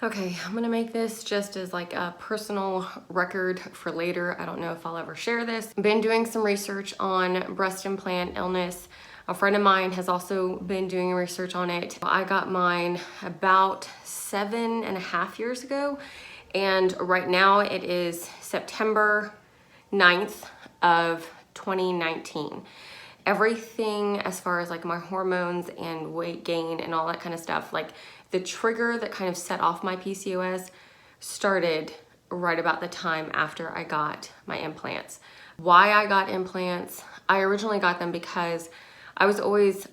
Okay, I'm gonna make this just as like a personal record for later. I don't know if I'll ever share this. I've been doing some research on breast implant illness. A friend of mine has also been doing research on it. I got mine about 7.5 years ago, and right now it is September 9th of 2019. Everything as far as like my hormones and weight gain and all that kind of stuff, like the trigger that kind of set off my PCOS started right about the time after I got my implants. Why I got implants, I originally got them because I've always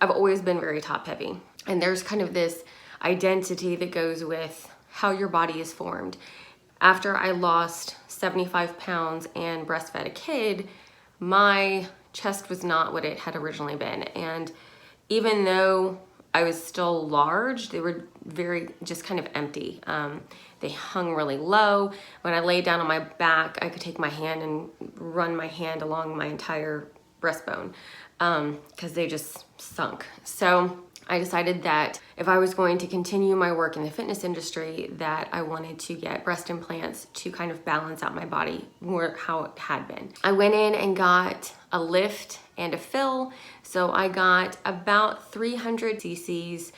been very top heavy. And there's kind of this identity that goes with how your body is formed. After I lost 75 pounds and breastfed a kid, my chest was not what it had originally been. And even though I was still large, they were very just kind of empty. They hung really low. When I laid down on my back, I could take my hand and run my hand along my entire breastbone because they just sunk. So I decided that if I was going to continue my work in the fitness industry, that I wanted to get breast implants to kind of balance out my body more how it had been. I went in and got a lift and a fill. So I got about 300 cc's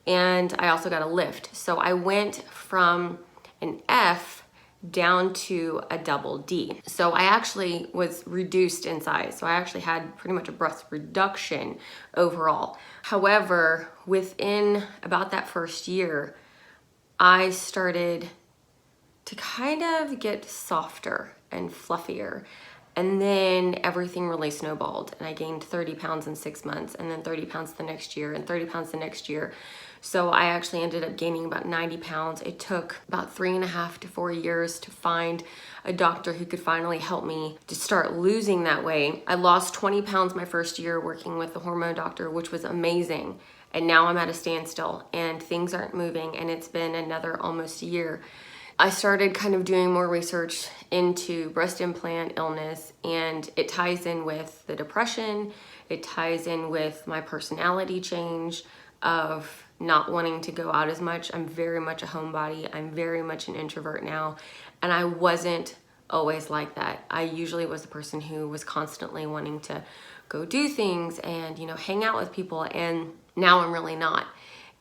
and I also got a lift. So I went from an F down to a double D. So I actually was reduced in size. So I actually had pretty much a breast reduction overall. However, within about that first year, I started to kind of get softer and fluffier. And then everything really snowballed and I gained 30 pounds in 6 months and then 30 pounds the next year and 30 pounds the next year. So I actually ended up gaining about 90 pounds. It took about 3.5 to 4 years to find a doctor who could finally help me to start losing that weight. I lost 20 pounds my first year working with the hormone doctor, which was amazing. And now I'm at a standstill and things aren't moving and it's been another almost year. I started kind of doing more research into breast implant illness, and it ties in with the depression. It ties in with my personality change of not wanting to go out as much. I'm very much a homebody. I'm very much an introvert now, and I wasn't always like that. I usually was the person who was constantly wanting to go do things and, you know, hang out with people, and now I'm really not.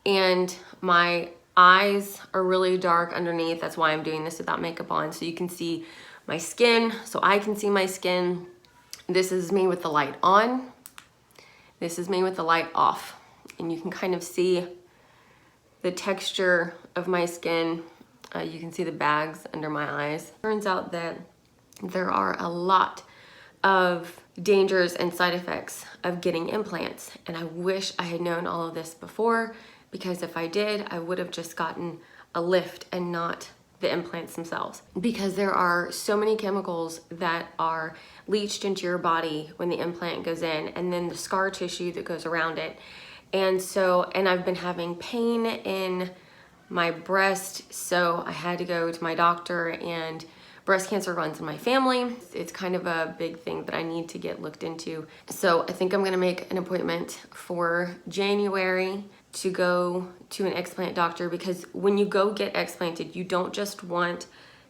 And my eyes are really dark underneath. That's why I'm doing this without makeup on, so you can see my skin, so I can see my skin. This is me with the light on. This is me with the light off. And you can kind of see the texture of my skin. You can see the bags under my eyes. Turns out that there are a lot of dangers and side effects of getting implants. And I wish I had known all of this before, because if I did, I would have just gotten a lift and not the implants themselves. Because there are so many chemicals that are leached into your body when the implant goes in, and then the scar tissue that goes around it. And I've been having pain in my breast, so I had to go to my doctor, and breast cancer runs in my family. It's kind of a big thing that I need to get looked into. So I think I'm gonna make an appointment for January to go to an explant doctor, because when you go get explanted, you don't just want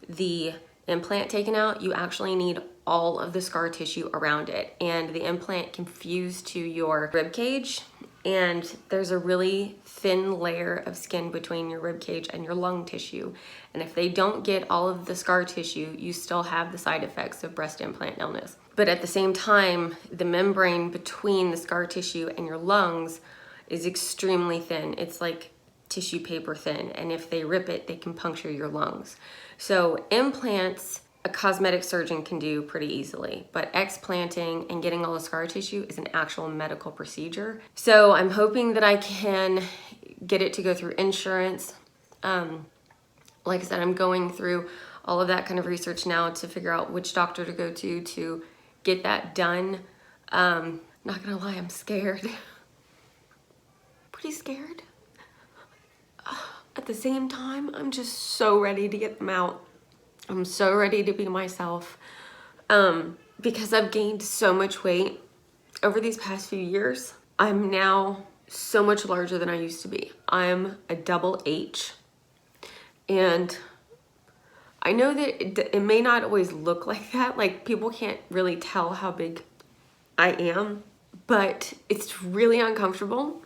the implant taken out, you actually need all of the scar tissue around it. And the implant can fuse to your rib cage, and there's a really thin layer of skin between your rib cage and your lung tissue. And if they don't get all of the scar tissue, you still have the side effects of breast implant illness. But at the same time, the membrane between the scar tissue and your lungs is extremely thin. It's like tissue paper thin, and if they rip it, they can puncture your lungs. So implants, a cosmetic surgeon can do pretty easily, but explanting and getting all the scar tissue is an actual medical procedure. So I'm hoping that I can get it to go through insurance. Like I said, I'm going through all of that kind of research now to figure out which doctor to go to get that done. Not gonna lie, I'm scared. Pretty scared. At the same time, I'm just so ready to get them out. I'm so ready to be myself, because I've gained so much weight over these past few years. I'm now so much larger than I used to be. I'm a double H, And I know that it may not always look like that. Like, people can't really tell how big I am, but it's really uncomfortable.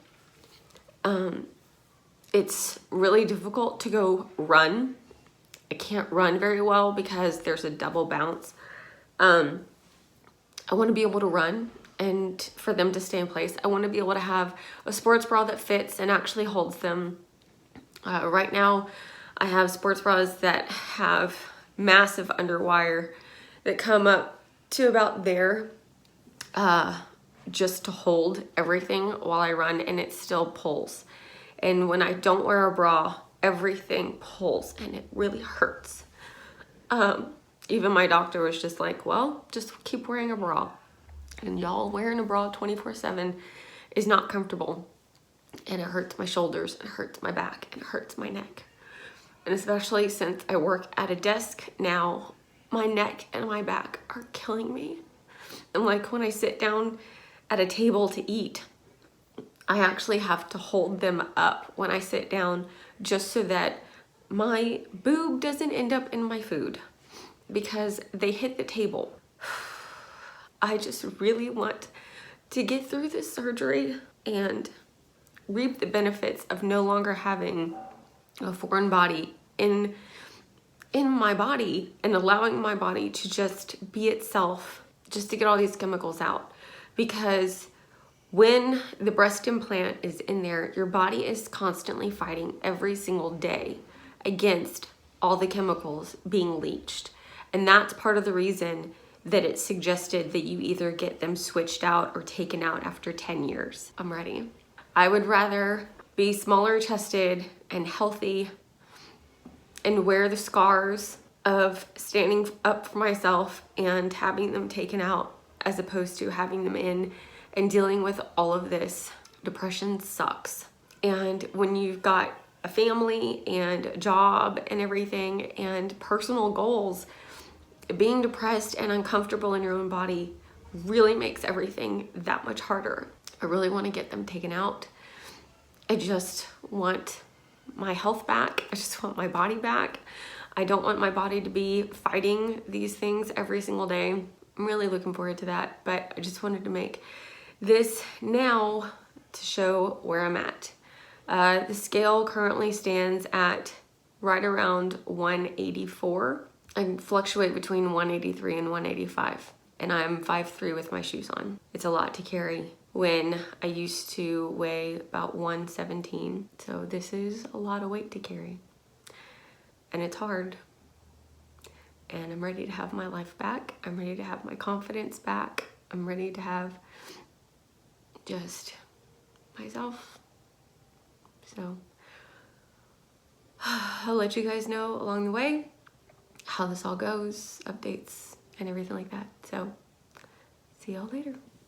It's really difficult to go run. I can't run very well because there's a double bounce. I want to be able to run, and for them to stay in place, I want to be able to have a sports bra that fits and actually holds them. Right now, I have sports bras that have massive underwire that come up to about there, just to hold everything while I run, and it still pulls. And when I don't wear a bra, everything pulls and it really hurts. Even my doctor was just like, well, just keep wearing a bra. And y'all, wearing a bra 24/7 is not comfortable. And it hurts my shoulders, it hurts my back, and it hurts my neck. And especially since I work at a desk now, my neck and my back are killing me. And like, when I sit down at a table to eat, I actually have to hold them up when I sit down, just so that my boob doesn't end up in my food, because they hit the table. I just really want to get through this surgery and reap the benefits of no longer having a foreign body in my body, and allowing my body to just be itself, just to get all these chemicals out. Because when the breast implant is in there, your body is constantly fighting every single day against all the chemicals being leached. And that's part of the reason that it's suggested that you either get them switched out or taken out after 10 years. I'm ready. I would rather be smaller chested and healthy and wear the scars of standing up for myself and having them taken out, as opposed to having them in and dealing with all of this. Depression sucks. And when you've got a family and a job and everything and personal goals, being depressed and uncomfortable in your own body really makes everything that much harder. I really want to get them taken out. I just want my health back. I just want my body back. I don't want my body to be fighting these things every single day. I'm really looking forward to that, but I just wanted to make this now to show where I'm at. The scale currently stands at right around 184. I fluctuate between 183 and 185, and I'm 5'3" with my shoes on. It's a lot to carry when I used to weigh about 117. So this is a lot of weight to carry, and it's hard. And I'm ready to have my life back. I'm ready to have my confidence back. I'm ready to have just myself. So I'll let you guys know along the way how this all goes, updates and everything like that. So see y'all later.